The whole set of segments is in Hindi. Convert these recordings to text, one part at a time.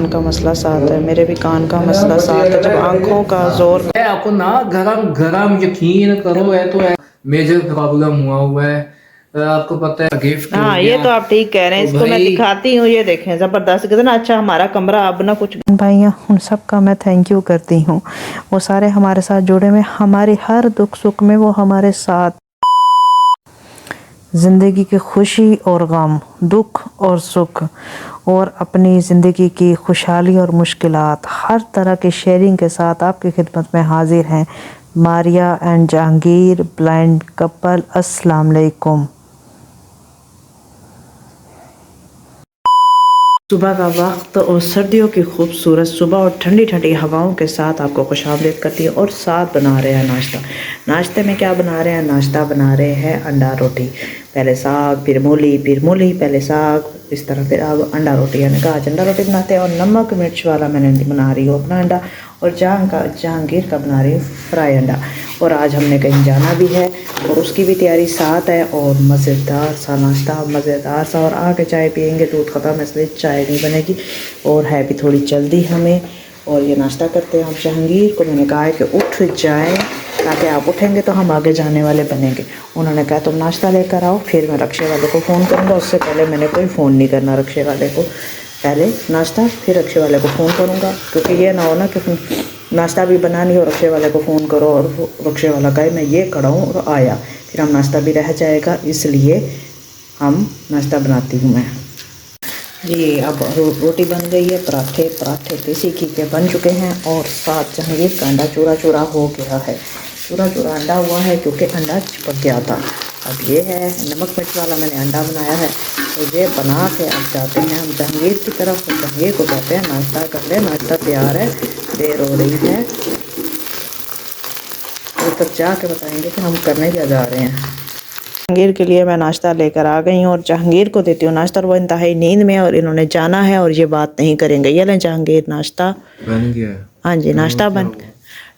कान का मसला साथ है, मेरे भी कान का मसला साथ है। जब आंखों का जोर आपको ना गरम गरम यकीन करो है तो मेजर प्रॉब्लम हुआ है। आपको पता है गिफ्ट हो हाँ, ये गया तो आप ठीक कह रहे हैं। तो इसको मैं भाई दिखाती हूँ, ये देखें जबरदस्त कितना अच्छा हमारा कमरा। अब ना कुछ भाइयाँ उन सब का मैं थैंक यू करती हूँ। वो सारे हमारे साथ जुड़े हुए, हमारी हर दुख सुख में वो हमारे साथ। ज़िंदगी की खुशी और गम, दुख और सुख, और अपनी ज़िंदगी की खुशहाली और मुश्किलात, हर तरह की शेयरिंग के साथ आपकी खिदमत में हाजिर हैं Maria and Jahangir blind couple. अस्सलाम वालेकुम। सुबह का वक्त और सर्दियों की खूबसूरत सुबह और ठंडी ठंडी हवाओं के साथ आपको खुशामदीद करती है। और साथ बना रहे हैं नाश्ता। नाश्ते में क्या बना रहे हैं? नाश्ता बना रहे हैं अंडा रोटी। पहले साग, फिर मूली, पहले साग, इस तरह फिर अब अंडा रोटी। मैंने कहा आज अंडा रोटी बनाते हैं। और नमक मिर्च वाला मैंने बना रही हूँ अपना अंडा। और जहांगीर का बना रही हूँ फ्राई अंडा। और आज हमने कहीं जाना भी है और उसकी भी तैयारी साथ है। और मज़ेदार सा नाश्ता, मज़ेदार सा। और आके चाय पियेंगे, दूध ख़त्म है इसलिए चाय नहीं बनेगी। और है भी थोड़ी जल्दी हमें। और ये नाश्ता करते हैं। अब जहांगीर को मैंने कहा है कि उठ जाए, ताकि आप उठेंगे तो हम आगे जाने वाले बनेंगे। उन्होंने कहा तुम नाश्ता लेकर आओ, फिर मैं रक्शे वाले को फ़ोन करूँगा। उससे पहले मैंने कोई फ़ोन नहीं करना रक्शे वाले को। पहले नाश्ता, फिर रक्शे वाले को फ़ोन करूँगा। क्योंकि ये ना हो ना कि नाश्ता भी बना नहीं हो, रक्शे वाले को फ़ोन करो और रक्शे वाला कहे मैं ये खड़ा हूँ और आया, फिर हम नाश्ता भी रह जाएगा। इसलिए हम नाश्ता बनाती हूँ मैं। जी, अब रोटी बन गई है। पराठे देसी घी के बन चुके हैं। और साथ जहांगीर का अंडा चूरा चूरा हो गया है। चूरा चूरा अंडा हुआ है क्योंकि अंडा चिपक गया था। अब ये है नमक मिर्च वाला मैंने अंडा बनाया है। तो ये बना के अब जाते हैं हम जहांगीर की तरफ। जहांगीर को कहते हैं नाश्ता कर ले, नाश्ता तैयार है, देर हो रही है। तो तब जाके बताएंगे कि हम करने क्या जा रहे हैं। जहांगीर के लिए मैं नाश्ता लेकर आ गई हूँ और जहांगीर को देती हूँ नाश्ता। और वो इंतहाई नींद में है और इन्होंने जाना है और ये बात नहीं करेंगे। ये लें जहांगीर, नाश्ता बन गया। हाँ जी, नाश्ता बन।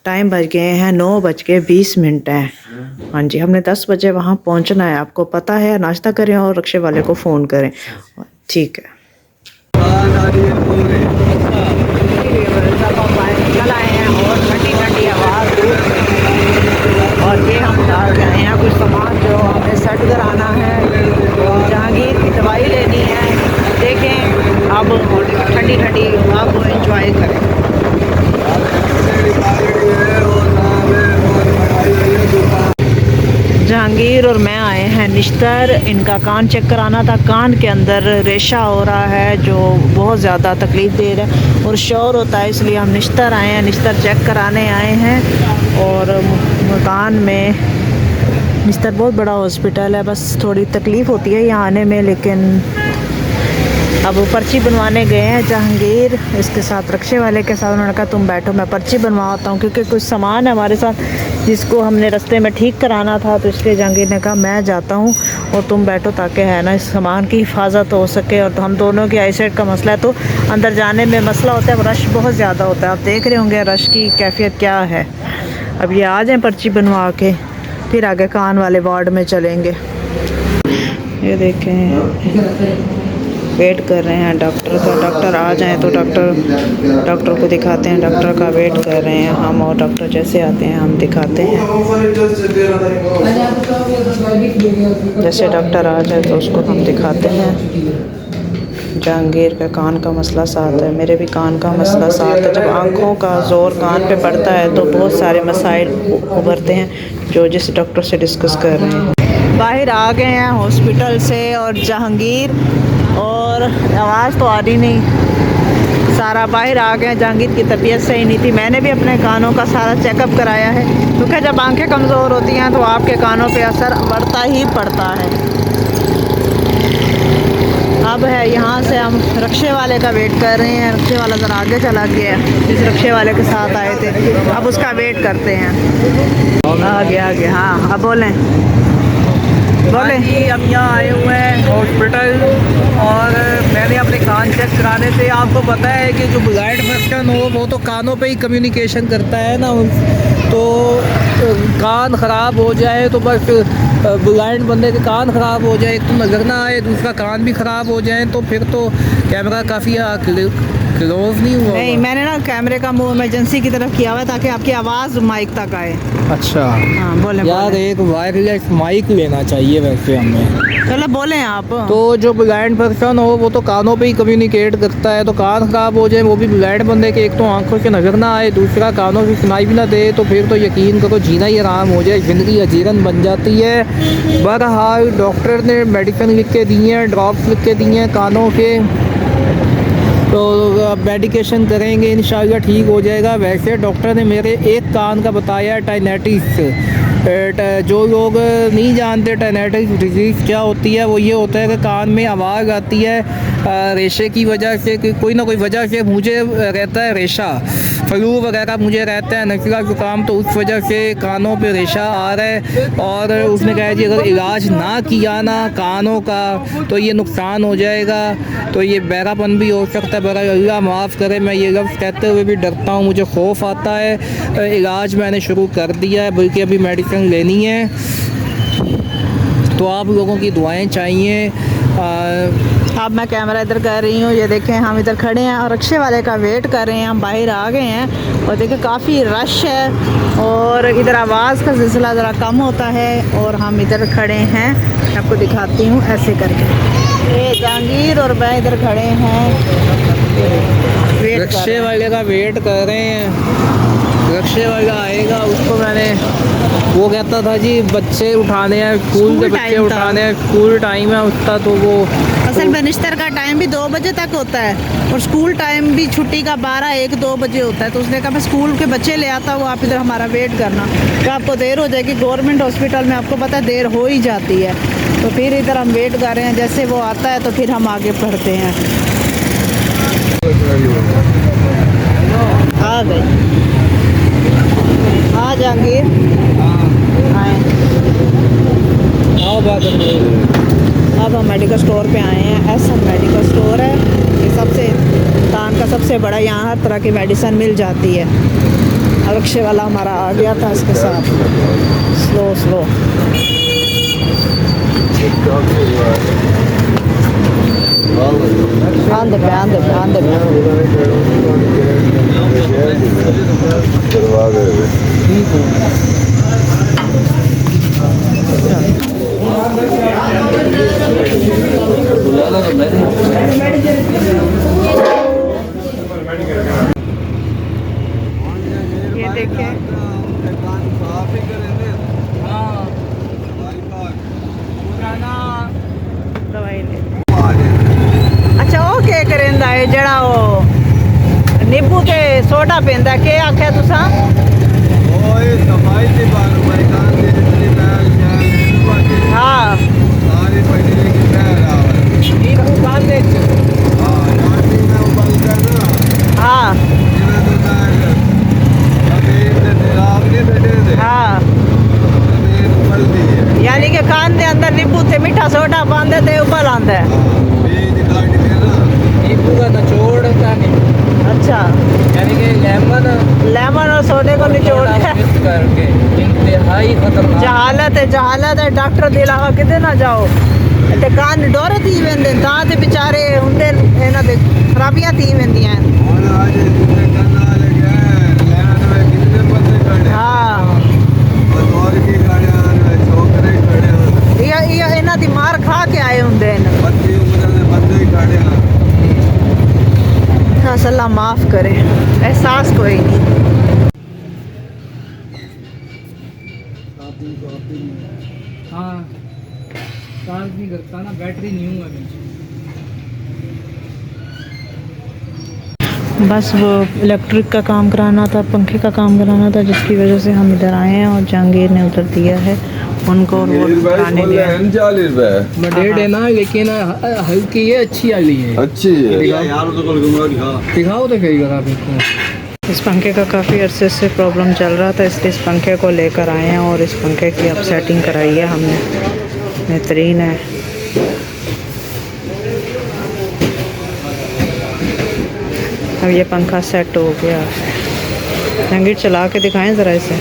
टाइम बज गए हैं 9:20 है। हाँ जी, हमने 10 बजे वहाँ पहुँचना है, आपको पता है। नाश्ता करें और रिक्शे वाले को फ़ोन करें। ठीक है। कल आए हैं और ठंडी ठंडी हवा, और ये हम डाल रहे हैं कुछ सामान जो हमें सेट कराना है। तो जहांगीर की दवाई लेनी है। देखें अब ठंडी ठंडी हवा को एंजॉय करें। जहांगीर और मैं आए हैं निश्तर। इनका कान चेक कराना था। कान के अंदर रेशा हो रहा है जो बहुत ज़्यादा तकलीफ़ दे रहा है और शोर होता है, इसलिए हम निश्तर आए हैं। निश्तर चेक कराने आए हैं। और मकान में निश्तर बहुत बड़ा हॉस्पिटल है, बस थोड़ी तकलीफ़ होती है यहाँ आने में। लेकिन अब वो पर्ची बनवाने गए हैं जहांगीर इसके साथ, रक्शे वाले के साथ। उन्होंने कहा तुम बैठो, मैं पर्ची बनवाता हूँ, क्योंकि कुछ सामान है हमारे साथ जिसको हमने रास्ते में ठीक कराना था। तो इसलिए जहांगीर ने कहा मैं जाता हूँ और तुम बैठो, ताकि है ना इस सामान की हिफाजत हो सके। और हम दोनों की आईसाइट का मसला है, तो अंदर जाने में मसला होता है। रश बहुत ज़्यादा होता है, आप देख रहे होंगे रश की कैफियत क्या है। अब ये आ जाएँ पर्ची बनवा के, फिर आगे कान वाले वार्ड में चलेंगे। ये देखें वेट कर रहे हैं डॉक्टर का। डॉक्टर आ जाएं तो डॉक्टर को दिखाते हैं। डॉक्टर का वेट कर रहे हैं हम, और डॉक्टर जैसे आते हैं हम दिखाते हैं। जैसे डॉक्टर आ जाए तो उसको हम दिखाते हैं। जहांगीर का कान का मसला साथ है, मेरे भी कान का मसला साथ है। जब आँखों का जोर कान पे पड़ता है तो बहुत सारे मसाइल उभरते हैं जो जिस डॉक्टर से डिस्कस कर रहे हैं। बाहर आ गए हैं हॉस्पिटल से और जहांगीर, और आवाज़ तो आ रही नहीं, सारा बाहर आ गए। जहांगीर की तबीयत सही नहीं थी। मैंने भी अपने कानों का सारा चेकअप कराया है, क्योंकि जब आंखें कमज़ोर होती हैं तो आपके कानों पे असर पड़ता ही पड़ता है। अब है यहाँ से हम रक्शे वाले का वेट कर रहे हैं। रक्शे वाला ज़रा आगे चला गया, जिस रक्शे वाले के साथ आए थे। अब उसका वेट करते हैं। आगे हाँ, अब बोलें। जी, हम यहाँ आए हुए हैं हॉस्पिटल और मैंने अपने कान चेक कराने थे। आपको पता है कि जो ब्लाइंड पर्सन हो वो तो कानों पे ही कम्युनिकेशन करता है ना। तो कान ख़राब हो जाए तो बस ब्लाइंड बंदे के कान ख़राब हो जाए, एक तो नज़र ना आए, दूसरा कान भी ख़राब हो जाए, तो फिर तो कैमरा काफ़ी क्लोज नहीं हुआ नहीं, होगा? मैंने ना कैमरे का मुंह इमरजेंसी की तरफ किया हुआ है ताकि आपकी आवाज़ माइक तक आए। अच्छा हाँ बोलें यार, बोलें। एक वायरलेस माइक लेना चाहिए वैसे हमें। चलो बोलें आप। तो जो ब्लाइंड पर्सन हो वो तो कानों पे ही कम्युनिकेट करता है, तो कान खराब हो जाए वो भी ब्लाइंड बंदे के, एक तो आंखों से नजर ना आए, दूसरा कानों से सुनाई भी ना दे, तो फिर तो यकीन करो जीना ही आराम हो जाए, ज़िंदगी अजीरन बन जाती है। बहरहाल डॉक्टर ने मेडिसिन लिख के दी हैं, ड्रॉप्स लिख के दिए हैं कानों के, तो मेडिकेशन करेंगे इंशाल्लाह ठीक हो जाएगा। वैसे डॉक्टर ने मेरे एक कान का बताया टाइनेटिस। जो लोग नहीं जानते टाइनेटिस डिजीज़ क्या होती है, वो ये होता है कि कान में आवाज़ आती है रेशे की वजह से, कि कोई ना कोई वजह से मुझे रहता है रेशा, फ्लू वगैरह मुझे रहता है, नज़ला ज़ुकाम, तो उस वजह से कानों पे रेशा आ रहा है। और उसने कहा जी अगर इलाज ना किया ना कानों का तो ये नुकसान हो जाएगा, तो ये बहरापन भी हो सकता है। बहरहाल अल्लाह माफ़ करे, मैं ये लफ्ज़ कहते हुए भी डरता हूँ, मुझे खौफ आता है। इलाज मैंने शुरू कर दिया है, बल्कि अभी मेडिसिन लेनी है, तो आप लोगों की दुआएं चाहिए। अब मैं कैमरा इधर कर रही हूँ, ये देखें हम इधर खड़े हैं और रिक्शे वाले का वेट कर रहे हैं। हम बाहर आ गए हैं और देखें काफ़ी रश है और इधर आवाज़ का सिलसिला ज़रा कम होता है, और हम इधर खड़े हैं, मैं आपको दिखाती हूँ ऐसे करके। ये जहांगीर और मैं इधर खड़े हैं, वेट कर रिक्शे रहे हैं। वाले का वेट कर रहे हैं, रिक्शे वाला आएगा, उसको मैंने वो कहता था जी बच्चे उठाने हैं, स्कूल के स्कूल बच्चे टाइम था। उठाने हैं, स्कूल टाइम है उसका, तो वो असल में निश्तर का टाइम भी 2 बजे तक होता है और स्कूल टाइम भी छुट्टी का 12-1-2 बजे होता है, तो उसने कहा मैं स्कूल के बच्चे ले आता हूँ, आप इधर हमारा वेट करना, तो आपको देर हो जाएगी। गवर्नमेंट हॉस्पिटल में आपको पता है देर हो ही जाती है, तो फिर इधर हम वेट कर रहे हैं, जैसे वो आता है तो फिर हम आगे बढ़ते हैं। आ गए, हाँ जहांगीर आए। आओ बात अब हम मेडिकल स्टोर पे आए हैं, एसएम मेडिकल स्टोर है ये, सबसे कान का सबसे बड़ा, यहाँ हर तरह की मेडिसिन मिल जाती है। अब रिक्शे वाला हमारा आ गया था इसके साथ, स्लो स्लो। आंदे पे आंदे पे आंदे पे। ये देखें दवाई ले। अच्छा वो के करेंदा है जड़ा वो नींबू ते सोडा पेंदा, के आख्या तुसा? हाँ हाँ हाँ, यानी कि कान के अंदर नींबू ते मीठा सोडा पाते ते उबल आंदा है। नींबू का निचोड़ का नहीं, अच्छा, यानी कि लेमन और सोडे को निचोड़ के मिक्स करके इंतहाई खतरनाक। जहालत है डॉक्टर दे इलावा किते ना जाओ, ते कान डोर थी वेंदे तां ते बेचारे हुंदे इन्हां दे खराबियां थी वेंदियां। हाँ ये इन्हां दी मार खा के आए हुंदे न। अल्लाह माफ़ करे, एहसास कोई नहीं। हाँ चार्ज नहीं करता ना, बैटरी न्यू है। बस वो इलेक्ट्रिक का काम कराना था, पंखे का काम कराना था, जिसकी वजह से हम इधर आए हैं और जहांगीर ने उधर दिया है उनको, और वो कराने गया है। 40 रुपए मडेड है ना, लेकिन हल्की है, अच्छी वाली है। अच्छी है। दिखाओ तो सही आप इसको। इस पंखे का काफ़ी अरसे से प्रॉब्लम चल रहा था, इसलिए इस पंखे को लेकर आए हैं और इस पंखे की अब सेटिंग कराई है हमने, बेहतरीन है। अब ये पंखा सेट हो गया है। जहांगीर चला के दिखाएं ज़रा इसे।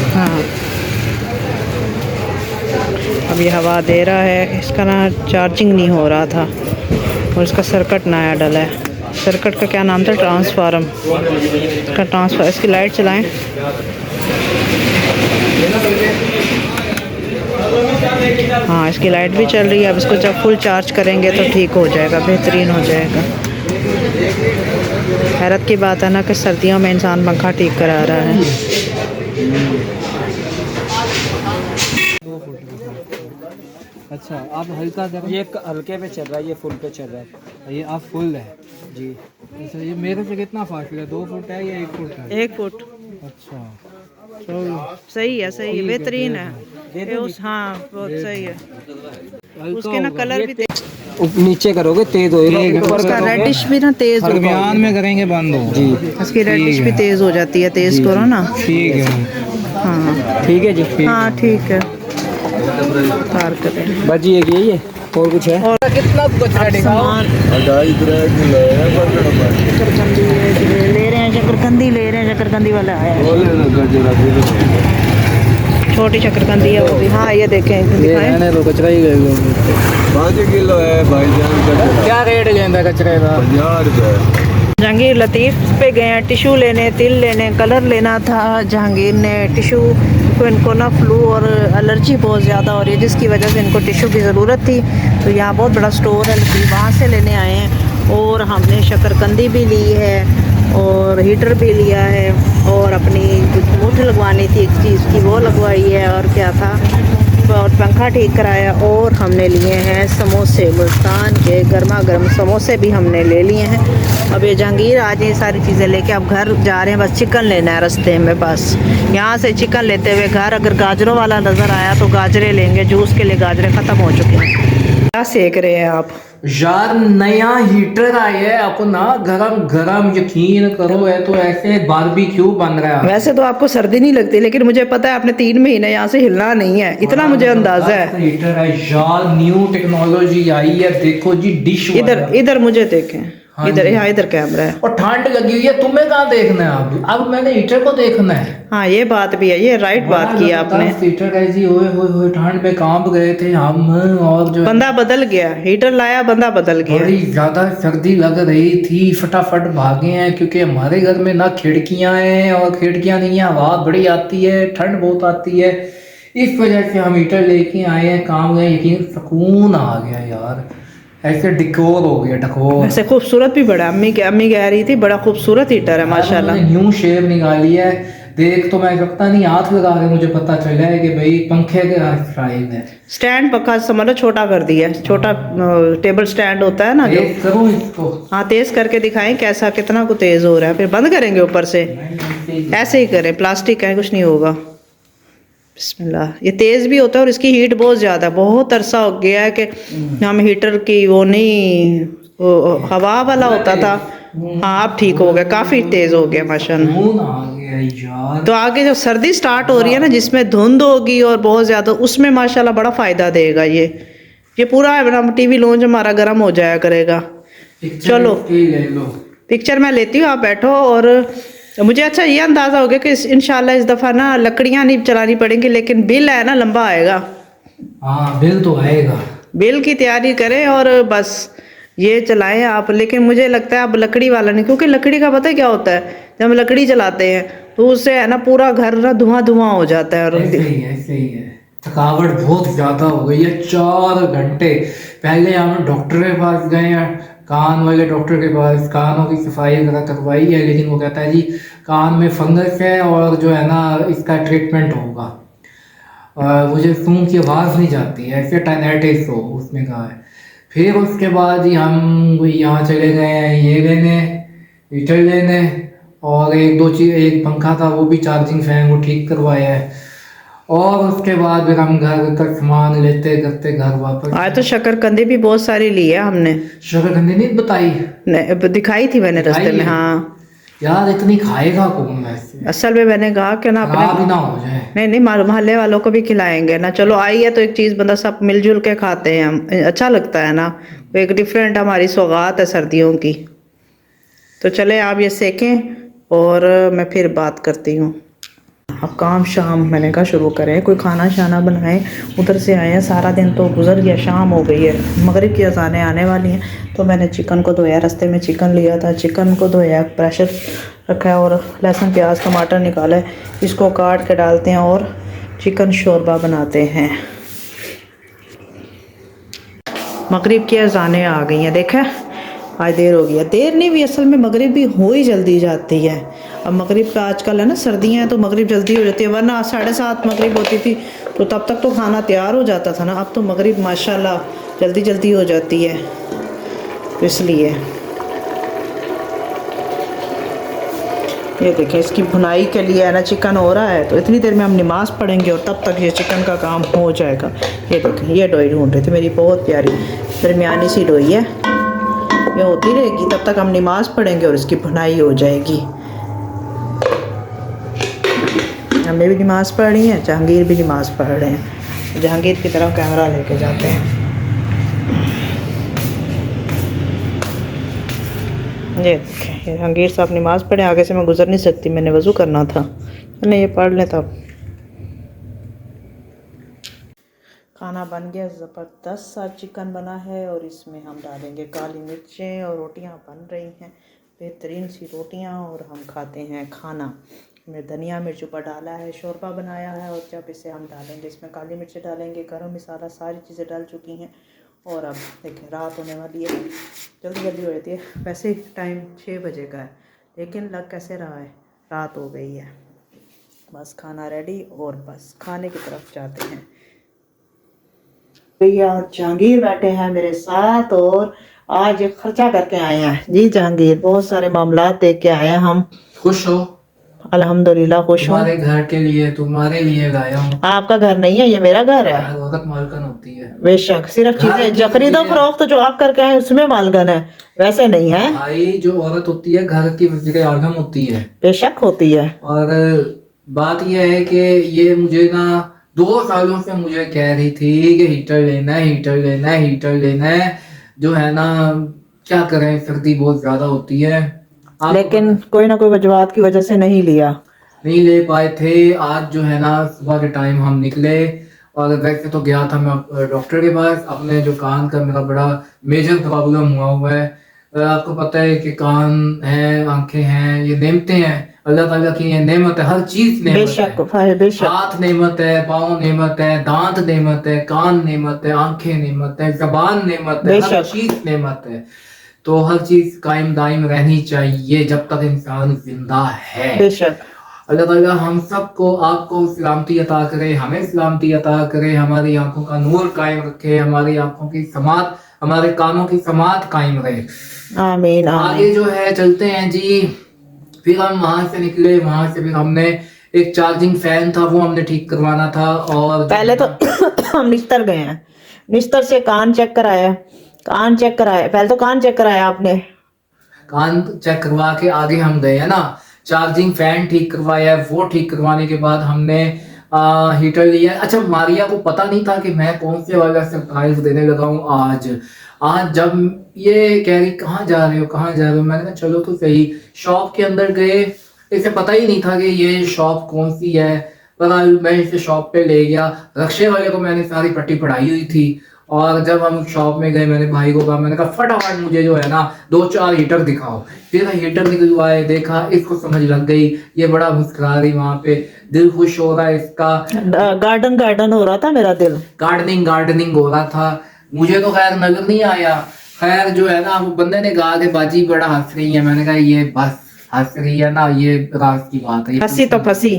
हाँ अब ये हवा दे रहा है, इसका ना चार्जिंग नहीं हो रहा था, और इसका सर्किट नया डला है। सर्किट का क्या नाम था? ट्रांसफार्म का ट्रांसफार्म। इसकी लाइट चलाएं। हाँ, इसकी लाइट भी चल रही है। अब इसको जब फुल चार्ज करेंगे तो ठीक हो जाएगा, बेहतरीन हो जाएगा। हैरत की बात है ना कि सर्दियों में इंसान पंखा ठीक करा रहा है। अच्छा, आप हल्का करें। ये हल्के पे चल रहा है, ये फुल पे चल रहा है। ये आप फुल है जी। अच्छा, ये मेरे से कितना फासला है? 2 फुट है या 1 फुट है? 1 फुट। अच्छा, सही है, सही है, बेहतरीन है। हाँ, बहुत सही है। उसके ना कलर भी नीचे करोगे तेज होएगा, ऊपर उसका रेडिश भी ना तेज होगा। दरमियान में करेंगे बंद हो जी। उसकी रेडिश भी तेज हो जाती है, तेज करो ना। ठीक है। हाँ ठीक है जी। हाँ ठीक है। तार करें बस ये और कुछ है? और कितना कचरा सामान ले रहे हैं, शकरकंदी ले रहे हैं। शकरकंदी वाला आया है, छोटी शकरकंदी है वो भी। हाँ, ये देखें, दिखाएं। तो कचरा ही 5 किलो है भाईजान। क्या रेट लेंदा कचरे का? 50 रुपये। जहांगीर लतीफ़ पे गए हैं टिशू लेने, तिल लेने, कलर लेना था। जहांगीर ने टिशू को, इनको ना फ्लू और एलर्जी बहुत ज़्यादा हो रही है, जिसकी वजह से इनको टिशू की ज़रूरत थी। तो यहाँ बहुत बड़ा स्टोर है, वहाँ से लेने आए हैं। और हमने शकरकंदी भी ली है और हीटर भी लिया है, और अपनी मूठ लगवानी थी एक चीज़ की, वो लगवाई है। और क्या था, और पंखा ठीक कराया। और हमने लिए हैं समोसे, मुल्तान के गर्मा गर्म समोसे भी हमने ले लिए हैं। अब ये जहांगीर आज ये सारी चीज़ें लेके अब घर जा रहे हैं। बस चिकन लेना है रास्ते में, बस यहाँ से चिकन लेते हुए घर। अगर गाजरों वाला नज़र आया तो गाजरे लेंगे, जूस के लिए गाजरें ख़त्म हो चुके हैं। क्या सेक रहे हैं आप? यार नया हीटर आया है अपना, गरम गरम, यकीन करो है तो ऐसे बारबेक्यू बन रहा है। वैसे तो आपको सर्दी नहीं लगती, लेकिन मुझे पता है आपने 3 महीने यहाँ से हिलना नहीं है, इतना मुझे अंदाजा है। हीटर है यार, न्यू टेक्नोलॉजी आई है। देखो जी, डिश इधर मुझे देखें। इधर, यहाँ इधर कैमरा है। और ठंड लगी हुई है, तुम्हें कहाँ देखना है? अब मैंने हीटर को देखना है। हाँ, ये बात भी है, ये राइट बात की आपने। हीटर ऐसी ओए ठंड पे कांप गए थे हम। और जो बंदा बदल गया, हीटर लाया, बंदा बदल गया। बड़ी ज्यादा सर्दी लग रही थी, फटाफट भागे हैं क्योंकि हमारे घर में ना खिड़कियां हैं, और खिड़कियां नहीं है, हवा बड़ी आती है, ठंड बहुत आती है। इस वजह से हम हीटर लेके आए हैं, काम गए, यकीन सुकून आ गया यार, ऐसे डिकोर हो गया, डकोर। ऐसे खूबसूरत भी बड़ा, अम्मी कह रही थी बड़ा खूबसूरत हीटर है माशाल्लाह। न्यू शेप निकाली है, देख तो मैं सकता नहीं, हाथ लगा के मुझे पता चला है कि भाई पंखे के साइज है। स्टैंड पक्का समझ लो छोटा कर दिया है, छोटा टेबल स्टैंड होता है ना जो। करूँ इसको? हाँ, तेज करके दिखाएं कैसा, कितना को तेज हो रहा है, फिर बंद करेंगे ऊपर से। ऐसे ही करें, प्लास्टिक है, कुछ नहीं होगा। बिस्मिल्लाह। ये तेज़ भी होता है और इसकी हीट बहुत ज़्यादा है। बहुत अरसा हो गया है कि हम हीटर की वो नहीं, वो हवा वाला होता था। हाँ, अब ठीक हो गया, काफ़ी तेज़ हो गया माशाल्लाह। तो आगे जो सर्दी स्टार्ट हो रही है ना, जिसमें धुंध होगी और बहुत ज़्यादा, उसमें माशाल्लाह बड़ा फ़ायदा देगा ये पूरा टीवी लॉन्च हमारा गर्म हो जाया करेगा। चलो पिक्चर मैं लेती हूँ, आप बैठो। और मुझे अच्छा ये अंदाज़ा हो गया कि इंशाल्लाह इस दफ़ा ना लकड़ियाँ नहीं चलानी पड़ेंगी, लेकिन बिल है ना लंबा आएगा। हाँ, बिल तो आएगा, बिल की तैयारी करें और बस ये चलाएं आप। लेकिन मुझे लगता है अब लकड़ी वाला नहीं, क्योंकि लकड़ी का पता है क्या होता है, जब हम लकड़ी चलाते हैं तो उससे है ना पूरा घर ना धुआं धुआं हो जाता है। और ऐसे ही है, थकावट बहुत ज़्यादा हो गई है। 4 घंटे पहले हम डॉक्टर के पास गए हैं, कान वाले डॉक्टर के पास, कानों की सफाई वगैरह करवाई है, लेकिन वो कहता है जी कान में फंगस है और जो है ना इसका ट्रीटमेंट होगा। मुझे सूंघ की आवाज़ नहीं जाती है, ऐसे टाइनाइटिस हो, उसने कहा है। फिर उसके बाद ही हम यहाँ चले गए हैं ये लेने, हीटर लेने, और 1-2 चीज़, एक पंखा था वो भी चार्जिंग फैन वो ठीक करवाया है। और उसके बाद फिर हम घर का सामान लेते करते घर वापस। आज तो शकरकंदी भी बहुत सारी ली है हमने। शकरकंदी नहीं बताई? नहीं, दिखाई थी मैंने रास्ते में। हाँ यार, इतनी खाएगा कौन वैसे? असल में मैंने कहा कि ना अपने ना हो जाए। नहीं, मोहल्ले वालों को भी खिलाएंगे ना। चलो आई है तो एक चीज़ बंदा सब मिलजुल के खाते हैं हम, अच्छा लगता है ना। एक डिफरेंट हमारी सौगात है सर्दियों की। तो चले आप ये सेकें और मैं फिर बात करती हूँ। अब काम शाम मैंने कहा शुरू करें, कोई खाना शाना बनाएं। उधर से आए हैं, सारा दिन तो गुजर गया, शाम हो गई है, मगरिब की अज़ानें आने वाली हैं। तो मैंने चिकन को धोया, रास्ते में चिकन लिया था, चिकन को धोया, प्रेशर रखा है और लहसुन प्याज टमाटर निकाला है, इसको काट के डालते हैं और चिकन शोरबा बनाते हैं। मगरिब की अज़ानें आ गई हैं, देखें आज देर हो गई है। देर नहीं भी, असल में मगरिब भी हो ही जल्दी जाती है। अब मगरिब का आजकल है ना, सर्दियाँ हैं तो मगरिब जल्दी हो जाती है, वरना 7:30 मगरिब होती थी तो तब तक तो खाना तैयार हो जाता था ना। अब तो मगरिब माशाल्लाह जल्दी जल्दी हो जाती है, तो इसलिए ये देखें इसकी भुनाई के लिए है ना, चिकन हो रहा है तो इतनी देर में हम नमाज़ पढ़ेंगे और तब तक ये चिकन का काम हो जाएगा। ये देखें ये डोई ढूंढ रही थी मेरी, बहुत प्यारी दरमियानी सी डोई है, ये होती रहेगी तब तक हम नमाज पढ़ेंगे और इसकी भुनाई हो जाएगी। हमने भी नमाज़ पढ़ रही है, जहांगीर भी नमाज़ पढ़ रहे हैं। जहांगीर की तरफ कैमरा लेके जाते हैं। ये देखें जहांगीर साहब नमाज़ पढ़े, आगे से मैं गुजर नहीं सकती, मैंने वज़ू करना था, मैंने ये पढ़ लें तब। खाना बन गया, ज़बरदस्त सा चिकन बना है और इसमें हम डालेंगे काली मिर्चें और रोटियां बन रही हैं, बेहतरीन सी रोटियां, और हम खाते हैं खाना। हमने धनिया मिर्च ऊपर डाला है, शोरबा बनाया है और जब इसे हम डालेंगे इसमें काली मिर्चें डालेंगे, गरम मसाला, सारी चीज़ें डाल चुकी हैं। और अब देखें रात होने वाली है, जल्दी जल्दी हो जाती है। वैसे टाइम 6 बजे का है लेकिन लग कैसे रहा है, रात हो गई है। बस खाना रेडी और बस खाने की तरफ जाते हैं। भैया और जहांगीर बैठे हैं मेरे साथ और आज खर्चा करके आए हैं। जी जहांगीर, बहुत सारे मामला देख के आए हैं हम। खुश हो? अल्हम्दुलिल्लाह खुश हूँ। तुम्हारे घर के लिए, तुम्हारे लिए लाया हूँ। आपका घर नहीं है, ये मेरा घर है। औरत मालकन होती है बेशक, सिर्फ चीजें खरीदो फरोख्त जो आप करके आए उसमें मालकन है, वैसे नहीं है। भाई जो औरत होती है घर की वज़ीर आज़म होती है। बेशक होती है। और बात यह है कि ये मुझे ना 2 सालों से मुझे कह रही थी कि हीटर लेना है, हीटर लेना है, हीटर लेना है। जो है ना क्या करें, सर्दी बहुत ज्यादा होती है, लेकिन कोई ना कोई वजूहात की वजह से नहीं लिया, नहीं ले पाए थे। आज जो है ना सुबह के टाइम हम निकले और वैसे तो गया था मैं डॉक्टर के पास, अपने जो कान का मेरा बड़ा मेजर प्रॉब्लम हुआ है। आपको पता है कि कान है, आंखें हैं, ये नेमतें हैं, अल्लाह ताला की ये नेमत है, हर चीज नेमत बेशक है। बेशक। हाथ नेमत है, पाँव नेमत है, दांत नेमत है, कान नेमत है, आंखें नेमत है, जबान नेमत है, हर चीज नेमत है। तो हर चीज कायम दायम रहनी चाहिए जब तक इंसान जिंदा है। बेशक। अल्लाह ताला हम सबको, आपको सलामती अता करे, हमें सलामती अता करे, हमारी आंखों का नूर कायम रखे, हमारी आंखों की समात, हमारे कानों की समात कायम रहे। आमीन। आगे जो है चलते हैं जी। फिर हम वहां से निकले, वहां से फिर हमने एक चार्जिंग फैन था वो हमने ठीक करवाना था। और पहले तो हम निस्तर गए हैं, निस्तर से कान चेक कराया, कान चेक कराया, पहले तो कान चेक कराया आपने, कान चेक करवा के आगे हम गए है ना, चार्जिंग फैन ठीक करवाया, वो ठीक करवाने के बाद हमने हीटर लिया। अच्छा मारिया को पता नहीं था कि मैं कौन से वाला सरप्राइज देने लगा हूँ आज जब ये कह रही कहाँ जा रहे हो, कहाँ जा रहे हो, मैंने कहा चलो तो सही। शॉप के अंदर गए, इसे पता ही नहीं था कि ये शॉप कौन सी है, पर मैं इसे शॉप पे ले गया। रक्शे वाले को मैंने सारी पट्टी पढ़ाई हुई थी और जब हम शॉप में गए मैंने भाई को कहा, मैंने कहा फटाफट मुझे जो है ना 2-4 हीटर दिखाओ। फिर हीटर निकलवाए, देखा, इसको समझ लग गई, ये बड़ा मुस्कुरा रही, वहां पे दिल खुश हो रहा है इसका। गार्डन हो रहा था मेरा दिल, गार्डनिंग हो रहा था। मुझे तो खैर नजर नहीं आया। खैर जो है ना वो बंदे ने कहा कि बाजी बड़ा हंस रही है। मैंने कहा ये बस हंस रही है ना, ये राज की बात है, हंसी तो फंसी।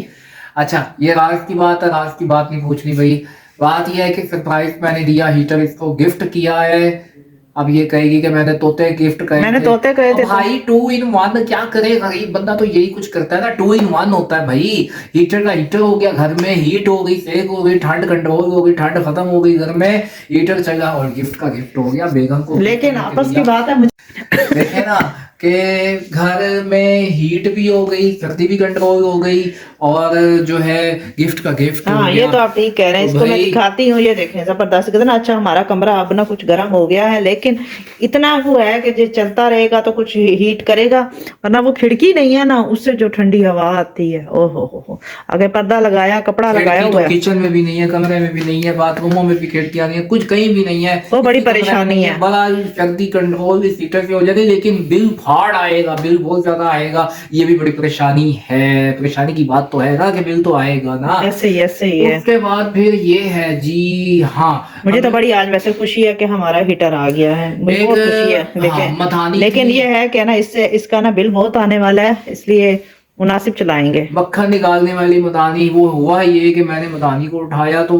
अच्छा ये राज की बात है, राज की बात नहीं पूछनी भाई। बात यह है कि सरप्राइज मैंने दिया, हीटर इसको गिफ्ट किया है। अब ये कहेगी कि मैंने तोते गिफ्ट करे, मैंने तोते कहे थे भाई 2 in 1 क्या करे, गरीब बंदा तो यही कुछ करता है ना, 2 in 1 होता है भाई। हीटर का हीटर हो गया, घर में हीट हो गई, सेक हो गई, ठंड कंट्रोल हो गई, ठंड खत्म हो गई घर में, हीटर चला और गिफ्ट का गिफ्ट हो गया बेगम को। लेकिन आपस की बात है, देखे ना कि घर में हीट भी हो गई, सर्दी भी कंट्रोल हो गई, और जो है गिफ्ट का गिफ्ट हो हाँ, ये गया। तो आप ठीक कह रहे हैं। तो इसको मैं भाई- दिखाती हूँ, ये देखें जबरदस्त कितना अच्छा हमारा कमरा अब ना कुछ गर्म हो गया है, लेकिन इतना वो है कि जो चलता रहेगा तो कुछ हीट करेगा, वरना वो खिड़की नहीं है ना, उससे जो ठंडी हवा आती है, ओहो हो। अगर पर्दा लगाया, कपड़ा लगाया खिड़की हुआ तो है, किचन में भी नहीं है, कमरे में भी नहीं है, बाथरूमों में भी खिड़कियां नहीं है, कुछ कहीं भी नहीं है। वो बड़ी किसी कमरे में परेशानी नहीं है। बड़ा सर्दी कंट्रोल इस हीटर से हो जाती है, लेकिन बिल फाड़ आएगा, बिल बहुत ज्यादा आएगा। ये भी बड़ी परेशानी है। परेशानी की बात तो है ना कि बिल तो आएगा ना। ऐसे ही है। उसके बाद फिर ये है जी, हाँ, मुझे तो बड़ी आज वैसे खुशी है कि हमारा हीटर आ गया है, मुझे एक, बहुत खुशी है। हाँ, मधानी लेकिन की- ये है कि ना इससे इसका ना बिल बहुत आने वाला है, इसलिए मुनासिब चलाएंगे। मक्खन निकालने वाली मदानी, वो हुआ ये कि मैंने मदानी को उठाया तो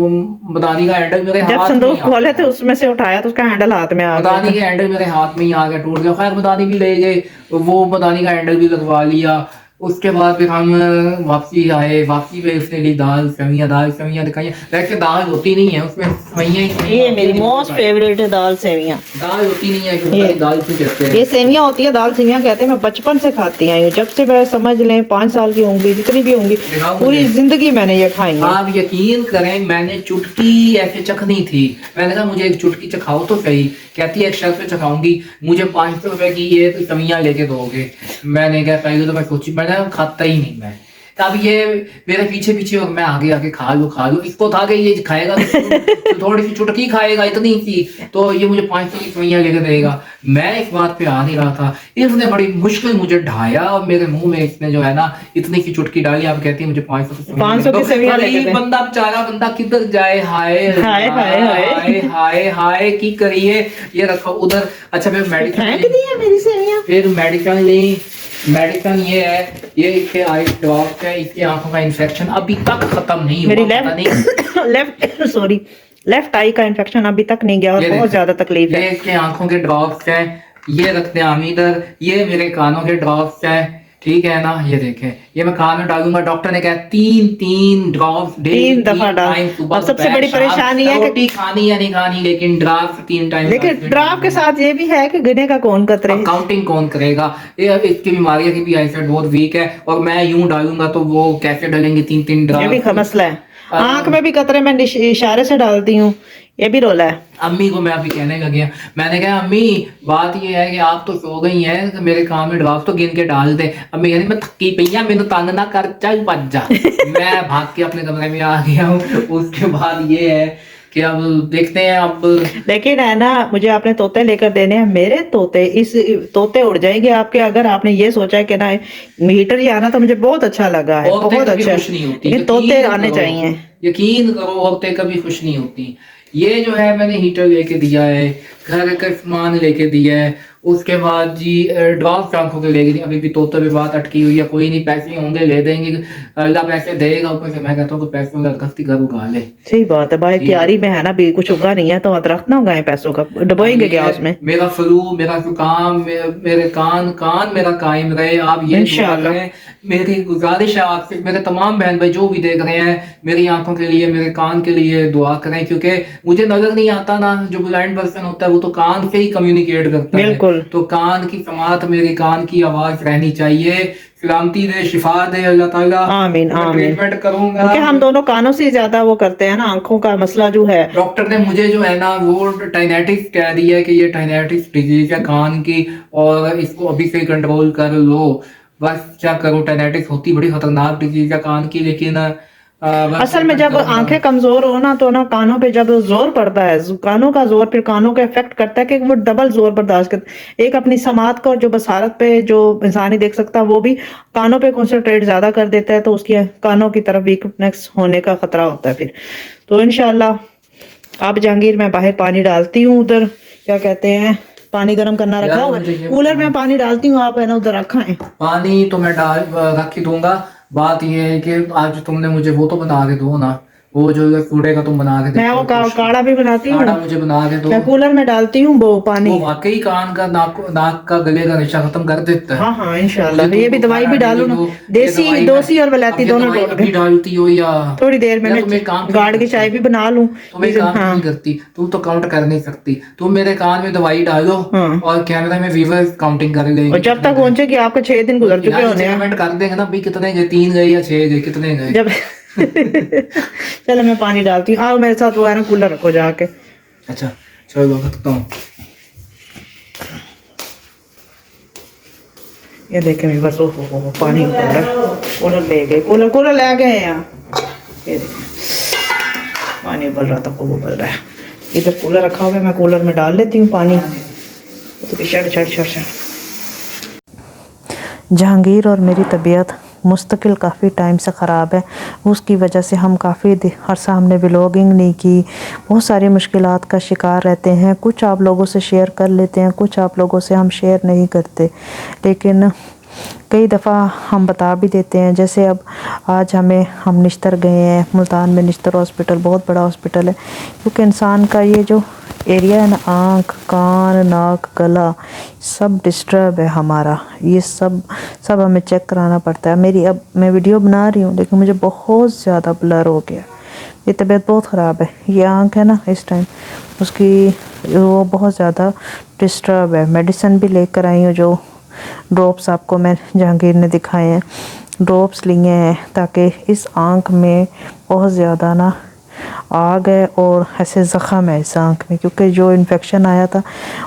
मदानी का हैंडल मेरे जब हाथ में संदूक ही आ खोले थे गया। उसमें से उठाया तो उसका हैंडल हाथ में आ मदानी गया। के हैंडल मेरे हाथ में ही आ गया, टूट गया। खैर मदानी भी ले गए, वो मदानी का हैंडल भी लगवा लिया। उसके बाद फिर हम वापसी आए। वापसी में उसने ली दाल सवियां दिखाई। वैसे दाल होती नहीं है उसमें, सवैयां ही सवैयां ये मेरी होती हैं। मोस्ट फेवरेट है दाल सेवियां। दाल होती नहीं है, ये- क्योंकि दाल क्यों कहते हैं। ये सेवियां होती है, दाल सेवियां कहते हैं। मैं बचपन से खाती आई हूँ, जब से मैं समझ लें 5 साल की होंगी, जितनी भी होंगी, दिखाओ पूरी मुझे। जिंदगी मैंने ये खाई है। आप यकीन करें, मैंने चुटकी ऐसे चखनी थी। मैंने कहा मुझे एक चुटकी चखाओ तो सही। कहती है एक शर्त पे चखाऊंगी, मुझे 500 रुपए की ये सवियां लेके दोगे। मैंने कहा पहले तो मैं सोची, मैंने कहा खाता ही नहीं मैं। तब ये मेरे पीछे पीछे और मैं आगे आगे खा लूं। इसको था कि ये खाएगा तो थोड़ी सी चुटकी खाएगा, इतनी सी, तो ये मुझे 500 की सवियां लेके देगा। मैं इस बात पे आ नहीं रहा था। इसने बड़ी मुश्किल मुझे ढाया और मेरे मुंह में इसने जो है ना इतनी सी चुटकी डाली। आप कहती है मुझे 500 की 500 की सवियां लेके गरीब दे। बंदा, बेचारा बंदा किधर जाए। हाय हाय, हाय, हाय। हाय हाय हाय की करिए। ये रखो उधर। अच्छा फिर फेंक मेडिसिन, दी है मेरी सेवियां। फिर मेडिसिन ली। मेडिसिन ये है, ये इसके आई ड्रॉप्स है। इसकी आंखों का इन्फेक्शन अभी तक खत्म नहीं हुआ। मेरी पता नहीं लेफ्ट सॉरी लेफ्ट आई का इन्फेक्शन अभी तक नहीं गया और ये बहुत देखो, ज्यादा तकलीफ है। ये इसके आंखों के ड्रॉप्स हैं। ये रखते हैं हम इधर। ये मेरे कानों के ड्रॉप्स हैं, ठीक है ना। ये देखें, ये मैं कान में डालूंगा। डॉक्टर ने कहा 3 ड्रॉप्स डेली, 3 दफा डाल। और सबसे बड़ी परेशानी है कि रोटी खानी या नहीं खानी, लेकिन ड्रॉप्स 3 टाइम। लेकिन ड्राफ के साथ ये भी है कि गिने का कौन कतरे। काउंटिंग कौन करेगा। ये इसकी बीमारियों की भी आईसाइट बहुत वीक है, और मैं यूं डालूंगा तो वो कैसे डालेंगे 3 ये भी ड्रॉप्स। मसला है। आंख में भी कतरे मैं इशारे से डालती हूँ, ये भी रोला है। अम्मी को मैं अभी कहने लग गया। मैंने कहा अम्मी बात ये है कि आप तो सो गई हैं, तो मेरे कान में ड्रॉप्स तो गिन के डाल दे। अम्मी कहती मैं थकी पई है, मैंने तंग ना कर, चल भज जा। मैं भाग के अपने कमरे में आ गया हूँ। उसके बाद ये है कि अब देखते हैं। अब लेकिन है ना, मुझे आपने तोते लेकर देने हैं। मेरे तोते, इस तोते उड़ जाएंगे आपके अगर आपने ये सोचा है कि ना हीटर ही आना, तो मुझे बहुत अच्छा लगा है, औरतें बहुत कभी अच्छा। खुश नहीं होती। लेकिन तोते यकीन आने करो, चाहिए। यकीन करो, औरतें कभी खुश नहीं होती। ये जो है मैंने हीटर लेके दिया है, घर का सामान लेके दिया है। उसके बाद जी ड्रॉप आंखों के लेके दिया। अभी भी तोते पे बात अटकी हुई है। कोई नहीं, पैसे होंगे ले देंगे, अल्लाह पैसे देगा। ऊपर से मैं कहता हूँ कि पैसों का गस्ती घर उगा ले। सही बात है भाई, तैयारी में है ना, भी कुछ उगा नहीं है तो दरख्त ना उगाए पैसों का, डबोएंगे क्या उसमें। मेरा फ्लू, मेरा जुकाम, मेरे कान मेरा कायम रहे। आप ये दुआ इंशाअल्लाह। करें। मेरी गुजारिश है आपसे, मेरे तमाम बहन भाई जो भी देख रहे हैं, मेरी आंखों के लिए, मेरे कान के लिए दुआ करें। क्योंकि मुझे नजर नहीं आता ना, जो ब्लाइंड पर्सन होता है वो तो कान से ही कम्युनिकेट करता है। बिल्कुल। तो कान की समात, मेरी कान की आवाज रहनी चाहिए। सलामती दे, शिफा दे अल्लाह ताला। आमीन, मैं आमीन। ट्रीटमेंट करूंगा। क्योंकि हम दोनों कानों से ज्यादा वो करते हैं ना, आंखों का मसला जो है। डॉक्टर ने मुझे जो है ना वो टाइनेटिस कह दिया है कि ये टाइनेटिस डिजीज है कान की, और इसको अभी से कंट्रोल कर लो। बस क्या करूं, टाइनेटिस होती बड़ी खतरनाक डिजीज है कान की, लेकिन बस असल में जब करूंगा। आंखें कमजोर हो ना, तो ना कानों पे जब जोर पड़ता है, कानों का जोर फिर कानों को इफेक्ट करता है कि वो डबल जोर बर्दाश्त करता है। एक अपनी समात का, जो बसारत पे जो इंसान ही देख सकता है, वो भी कानों पे कंसंट्रेट ज्यादा कर देता है, तो उसकी कानों की तरफ वीकनेस होने का खतरा होता है फिर। तो इंशाल्लाह आप जहांगीर, मैं बाहर पानी डालती हूँ, उधर क्या कहते हैं, पानी गर्म करना रखा हुआ है, कूलर में पानी डालती हूँ, आप है ना उधर रखा है पानी तो मैं डाल रख ही दूंगा। बात ये है कि आज तुमने मुझे वो तो बना के दो ना, वो जो है कूड़े का तुम बना के मैं वो काढ़ा भी बनाती काढ़ा हूँ, मुझे बना के दो। मैं कूलर में डालती हूँ वो पानी। वो वाकई कान का नाक का गले का नशा खत्म कर देता है। हाँ हाँ इंशाल्लाह। मुझे ये भी तुम दवाई भी काढ़ा डालू डेली ना, दो। ये देसी दवाई दोसी और अब वलायती ये दोनों दवाई डोल अभी के डालती हो या थोड़ी देर में। या मैं तुम एक काम क्यों गाढ़ नहीं की चाय करती? भी बना लूं। तुम एक काम क्यों हाँ नहीं करती? तुम तो काउंट कर नहीं सकती। तुम मेरे कान में दवाई डालो हाँ। और कैमरा में व्यूअर काउंटिंग कर लेगी। और जब तक पहुंचेगी आपके 6 दिन गुजर चुके होने हैं। कमेंट कर देंगे ना भाई कितने गए, 3 गए या 6 गए, कितने गए। जब चलो मैं पानी डालती हूँ, आओ मेरे साथ। वो है ना कूलर रखो जाके। अच्छा चलो रखता हूँ। ये देखे मेरे बस ओ पानी उबल रहा है। कूलर ले गए, कूलर ले गए हैं यहाँ। ये देखें पानी उबल रहा था, खूब उबल रहा है। इधर कूलर रखा हुआ है, मैं कूलर में डाल लेती हूँ पानी। तो छड़ जहांगीर और मेरी तबीयत मुस्तकिल काफ़ी टाइम से ख़राब है। उसकी वजह से हम काफ़ी अरसा हमने व्लॉगिंग नहीं की। बहुत सारी मुश्किलात का शिकार रहते हैं। कुछ आप लोगों से शेयर कर लेते हैं, कुछ आप लोगों से हम शेयर नहीं करते, लेकिन कई दफ़ा हम बता भी देते हैं। जैसे अब आज हम निश्तर गए हैं, मुल्तान में निश्तर हॉस्पिटल बहुत बड़ा हॉस्पिटल है। क्योंकि इंसान का ये जो एरिया है ना, आँख, कान, नाक, गला, सब डिस्टर्ब है हमारा। ये सब हमें चेक कराना पड़ता है। अब मैं वीडियो बना रही हूँ लेकिन मुझे बहुत ज़्यादा ब्लर हो गया। ये तबीयत बहुत ख़राब है। ये आँख है ना, इस टाइम उसकी वो बहुत ज़्यादा डिस्टर्ब है। मेडिसिन भी लेकर आई हूँ, जो ड्रॉप्स आपको मैं जहांगीर ने दिखाए हैं, ड्रॉप्स लिए हैं ताकि इस आँख में बहुत ज़्यादा ना आग है और ऐसे ज़ख़म है इस आँख में। क्योंकि जो इन्फेक्शन आया था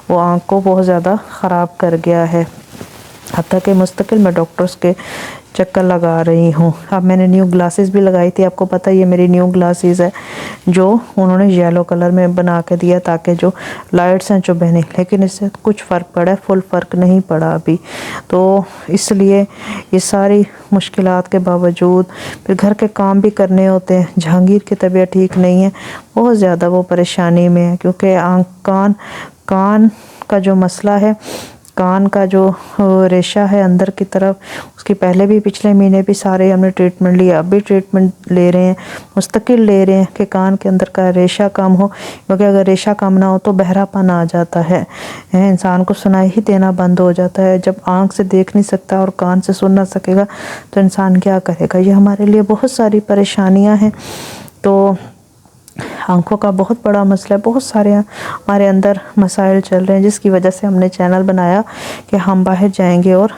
वो आँख को बहुत ज़्यादा ख़राब कर गया है। हत्ता कि मुस्तकिल मैं डॉक्टर्स के चक्कर लगा रही हूँ। अब मैंने न्यू ग्लासेस भी लगाई थी, आपको पता है ये मेरी न्यू ग्लासेस है जो उन्होंने येलो कलर में बना के दिया ताकि जो लाइट्स हैं जो बहने, लेकिन इससे कुछ फ़र्क पड़ा है, फुल फ़र्क नहीं पड़ा अभी। तो इसलिए ये सारी मुश्किलात के बावजूद फिर घर के काम भी करने होते हैं। जहांगीर की तबीयत ठीक नहीं है, बहुत ज़्यादा वो परेशानी में है। क्योंकि कान का जो मसला है, कान का जो रेशा है अंदर की तरफ, उसकी पहले भी पिछले महीने भी सारे हमने ट्रीटमेंट लिया, अब भी ट्रीटमेंट ले रहे हैं, मुस्तकिल ले रहे हैं कि कान के अंदर का रेशा कम हो। क्योंकि अगर रेशा कम ना हो तो बहरापन आ जाता है, इंसान को सुनाई ही देना बंद हो जाता है। जब आँख से देख नहीं सकता और कान से सुन ना सकेगा तो इंसान क्या करेगा। ये हमारे लिए बहुत सारी परेशानियाँ हैं। तो आँखों का बहुत बड़ा मसला है, बहुत सारे हमारे अंदर मसाइल चल रहे हैं, जिसकी वजह से हमने चैनल बनाया कि हम बाहर जाएंगे और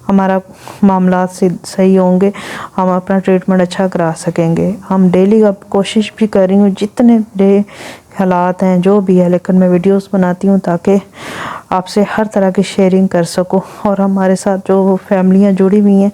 हमारा मामला सही होंगे, हम अपना ट्रीटमेंट अच्छा करा सकेंगे। हम डेली अब कोशिश भी कर रही हूँ, जितने मेरे हालात हैं जो भी है, लेकिन मैं वीडियोस बनाती हूँ ताकि आपसे हर तरह की शेयरिंग कर सकूँ। और हमारे साथ जो फैमिलियाँ जुड़ी हुई हैं,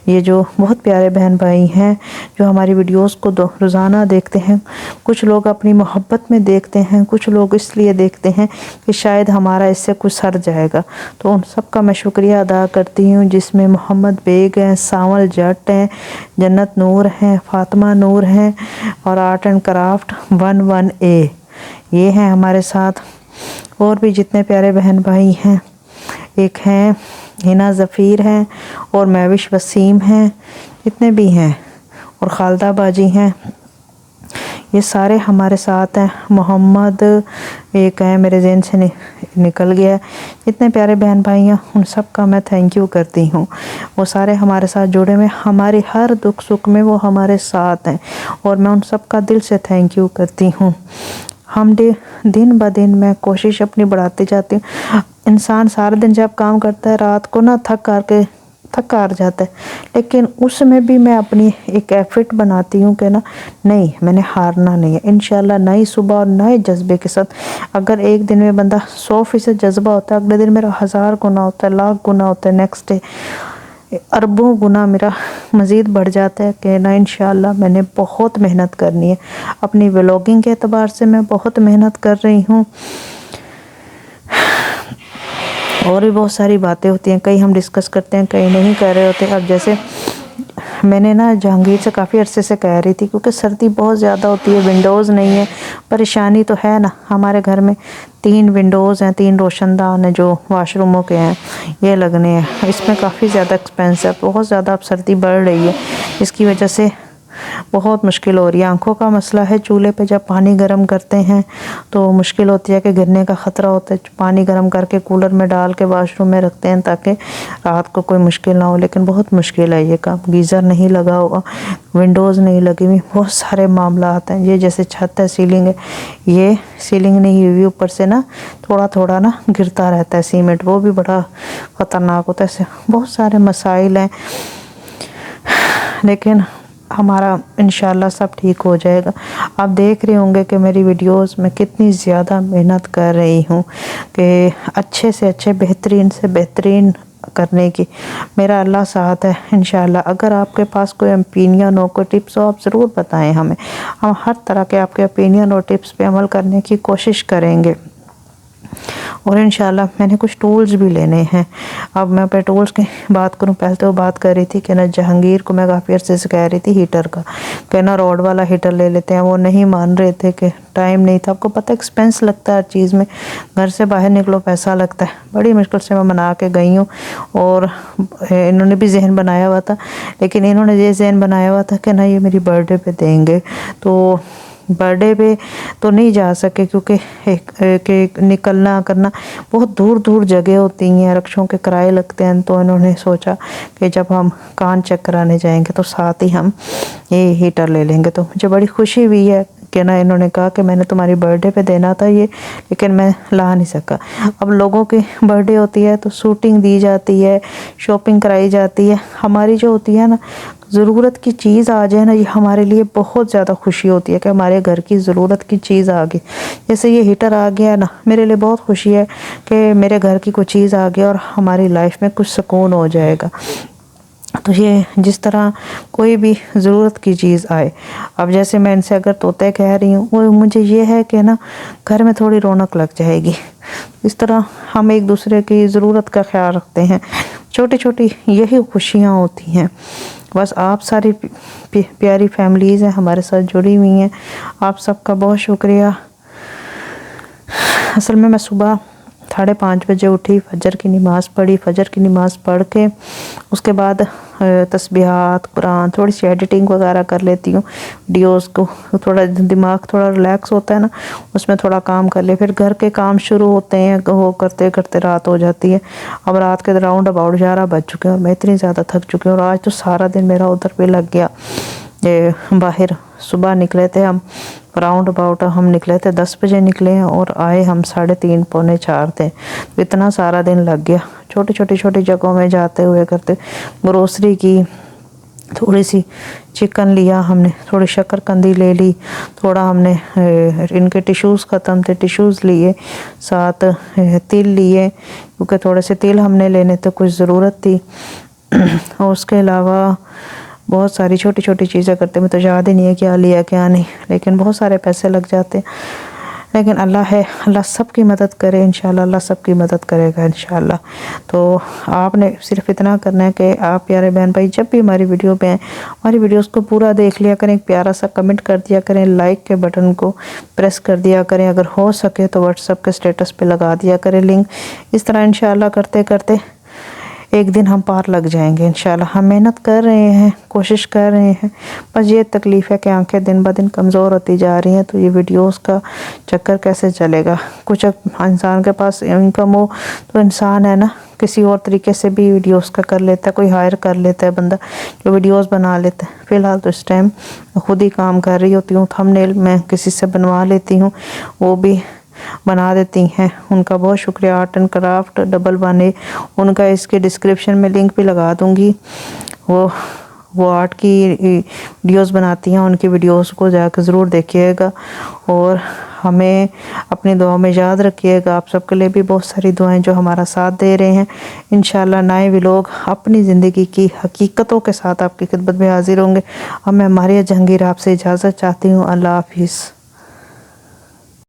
ये जो बहुत प्यारे बहन भाई हैं जो हमारी वीडियोस को रोज़ाना देखते हैं। कुछ लोग अपनी मोहब्बत में देखते हैं, कुछ लोग इसलिए देखते हैं कि शायद हमारा इससे कुछ सर जाएगा। तो उन सब का मैं शुक्रिया अदा करती हूँ, जिसमें मोहम्मद बेग हैं, सावल जट हैं, जन्नत नूर हैं, फ़ातिमा नूर हैं और आर्ट एंड क्राफ्ट 11A ये हैं हमारे साथ। और भी जितने प्यारे बहन भाई हैं, एक हैं हिना ज़फ़ीर हैं और महविश वसीम हैं, जितने भी हैं, और खालदा बाजी हैं, ये सारे हमारे साथ हैं। मोहम्मद एक है, मेरे ज़हन से निकल गया है। जितने प्यारे बहन भाई हैं उन सब का मैं थैंक यू करती हूँ। वो सारे हमारे साथ जुड़े हुए, हमारी हर दुख सुख में वो हमारे साथ हैं और मैं उन सब का दिल से थैंक यू करती हूँ। हम दिन ब दिन मैं कोशिश अपनी बढ़ाती जाती हूँ। इंसान सारा दिन जब काम करता है, रात को ना थक हार जाता है, लेकिन उसमें भी मैं अपनी एक एफर्ट बनाती हूँ कि ना नहीं, मैंने हारना नहीं है। इंशाल्लाह नई सुबह और नए जज्बे के साथ, अगर एक दिन में बंदा 100% जज्बा होता है, अगले दिन मेरा 1000 गुना होता है, लाख गुना होता है, नेक्स्ट डे अरबों गुना मेरा मज़ीद बढ़ जाता है कि ना इंशाल्लाह मैंने बहुत मेहनत करनी है। अपनी व्लॉगिंग के एतबार से मैं बहुत मेहनत कर रही हूँ। और भी बहुत सारी बातें होती हैं, कई हम डिस्कस करते हैं, कई नहीं कर रहे होते। अब जैसे मैंने ना जहांगीर से काफ़ी अरसे से कह रही थी, क्योंकि सर्दी बहुत ज़्यादा होती है, विंडोज़ नहीं है, परेशानी तो है ना। हमारे घर में 3 विंडोज़ हैं, 3 रोशनदान हैं जो वाशरूमों के हैं, ये लगने हैं। इसमें काफ़ी ज़्यादा एक्सपेंस है, बहुत ज़्यादा अब सर्दी बढ़ रही है, इसकी वजह से बहुत मुश्किल हो रही है। आंखों का मसला है, चूल्हे पे जब पानी गर्म करते हैं तो मुश्किल होती है कि गिरने का ख़तरा होता है। पानी गर्म करके कूलर में डाल के वॉशरूम में रखते हैं ताकि रात को कोई मुश्किल ना हो, लेकिन बहुत मुश्किल है ये काम। गीज़र नहीं लगा हुआ, विंडोज़ नहीं लगी हुई, बहुत सारे मामला आते हैं। ये जैसे छत है, सीलिंग है, ये सीलिंग नहीं हुई, ऊपर से ना थोड़ा थोड़ा ना गिरता रहता है सीमेंट, वो भी बड़ा ख़तरनाक होता है। ऐसे बहुत सारे मसाइल हैं, लेकिन हमारा इंशाल्लाह सब ठीक हो जाएगा। आप देख रहे होंगे कि मेरी वीडियोस में कितनी ज़्यादा मेहनत कर रही हूँ कि अच्छे से अच्छे, बेहतरीन से बेहतरीन करने की। मेरा अल्लाह साथ है इंशाल्लाह। अगर आपके पास कोई ओपिनियन हो, कोई टिप्स हो, आप ज़रूर बताएं हमें। हम हर तरह के आपके ओपिनियन और टिप्स पे अमल करने की कोशिश करेंगे। और इंशाल्लाह मैंने कुछ टूल्स भी लेने हैं। अब मैं अपने टूल्स की बात करूं, पहले तो बात कर रही थी कि ना जहांगीर को मैं काफ़ी अर्से से कह रही थी हीटर का, कि ना रॉड वाला हीटर ले लेते हैं। वो नहीं मान रहे थे कि टाइम नहीं था। आपको पता है एक्सपेंस लगता है हर चीज़ में, घर से बाहर निकलो पैसा लगता है। बड़ी मुश्किल से मैं बना के गई हूँ, और इन्होंने भी जहन बनाया हुआ था, लेकिन इन्होंने ये जहन बनाया हुआ था कि ना ये मेरी बर्थडे पे देंगे। तो बर्थडे पे तो नहीं जा सके क्योंकि एक निकलना करना, बहुत दूर दूर जगह होती हैं, रिक्शों के किराए लगते हैं। तो इन्होंने सोचा कि जब हम कान चेक कराने जाएंगे तो साथ ही हम ये हीटर ले लेंगे। तो मुझे बड़ी खुशी हुई है कि ना इन्होंने कहा कि मैंने तुम्हारी बर्थडे पे देना था ये, लेकिन मैं ला नहीं सका। अब लोगों की बर्थडे होती है तो शूटिंग दी जाती है, शॉपिंग कराई जाती है। हमारी जो होती है ना, ज़रूरत की चीज़ आ जाए ना, ये हमारे लिए बहुत ज़्यादा खुशी होती है कि हमारे घर की ज़रूरत की चीज़ आ गई। जैसे ये हीटर आ गया ना, मेरे लिए बहुत खुशी है कि मेरे घर की कोई चीज़ आ गई और हमारी लाइफ में कुछ सुकून हो जाएगा। तो ये जिस तरह कोई भी ज़रूरत की चीज़ आए, अब जैसे मैं इनसे अगर तोते कह रही हूँ, वो मुझे ये है कि ना घर में थोड़ी रौनक लग जाएगी। इस तरह हम एक दूसरे की ज़रूरत का ख्याल रखते हैं। छोटी छोटी यही खुशियाँ होती हैं। बस आप सारी प्यारी फैमिलीज़ हैं हमारे साथ जुड़ी हुई हैं, आप सबका बहुत शुक्रिया। असल में मैं सुबह 5:30 बजे उठी, फजर की नमाज़ पढ़ी। फजर की नमाज़ पढ़ के उसके बाद तस्बीहात, कुरान, थोड़ी सी एडिटिंग वगैरह कर लेती हूँ वीडियोस को। थोड़ा दिमाग थोड़ा रिलैक्स होता है ना, उसमें थोड़ा काम कर ले। फिर घर के काम शुरू होते हैं, वो करते करते रात हो जाती है। अब रात के राउंड अबाउट 11 बज चुके हैं और मैं इतनी ज़्यादा थक चुकी हूँ। और आज तो सारा दिन मेरा उधर पे लग गया। ये बाहर सुबह निकले थे हम, राउंड अबाउट हम निकले थे 10 बजे निकले हैं और आए हम 3:30 पौने 4 थे। तो इतना सारा दिन लग गया छोटी छोटी जगहों में जाते हुए करते। ग्रोसरी की, थोड़ी सी चिकन लिया हमने, थोड़ी शक्करकंदी ले ली, थोड़ा हमने इनके टिश्यूज़ ख़त्म थे, टिश्यूज़ लिए, साथ तिल लिए क्योंकि थोड़े से तिल हमने लेने थे, कुछ ज़रूरत थी। और उसके अलावा बहुत सारी छोटी छोटी चीज़ें करते, मैं तो याद ही नहीं है क्या लिया क्या नहीं, लेकिन बहुत सारे पैसे लग जाते हैं। लेकिन अल्लाह है, अल्लाह सबकी मदद करे इंशाल्लाह, अल्लाह सबकी मदद करेगा इंशाल्लाह। तो आपने सिर्फ इतना करना है कि आप प्यारे बहन भाई जब भी हमारी वीडियो पे आए, हमारी वीडियोस को पूरा देख लिया करें, एक प्यारा सा कमेंट कर दिया करें, लाइक के बटन को प्रेस कर दिया करें, अगर हो सके तो व्हाट्सएप के स्टेटस पे लगा दिया करें लिंक। इस तरह इंशाल्लाह करते करते एक दिन हम पार लग जाएंगे इंशाल्लाह। हम मेहनत कर रहे हैं, कोशिश कर रहे हैं, बस ये तकलीफ़ है कि आंखें दिन ब दिन कमज़ोर होती जा रही हैं। तो ये वीडियोस का चक्कर कैसे चलेगा? कुछ इंसान के पास इनकम हो तो इंसान है ना किसी और तरीके से भी वीडियोस का कर लेता है, कोई हायर कर लेता है बंदा जो वीडियोस बना लेता है। फ़िलहाल तो इस टाइम खुद ही काम कर रही होती हूँ, थंबनेल मैं किसी से बनवा लेती हूँ, वो भी बना देती हैं, उनका बहुत शुक्रिया। आर्ट एंड क्राफ्ट 111, उनका इसके डिस्क्रिप्शन में लिंक भी लगा दूंगी। वो आर्ट की वीडियोस बनाती हैं, उनकी वीडियोस को जाकर ज़रूर देखिएगा और हमें अपनी दुआ में याद रखिएगा। आप सबके लिए भी बहुत सारी दुआएं जो हमारा साथ दे रहे हैं। इंशाल्लाह नए व्लॉग अपनी ज़िंदगी की हकीकतों के साथ आपकी खिदमत में हाजिर होंगे। अब मैं मारिया जहांगीर आपसे इजाज़त चाहती हूँ। अल्लाह हाफिज़।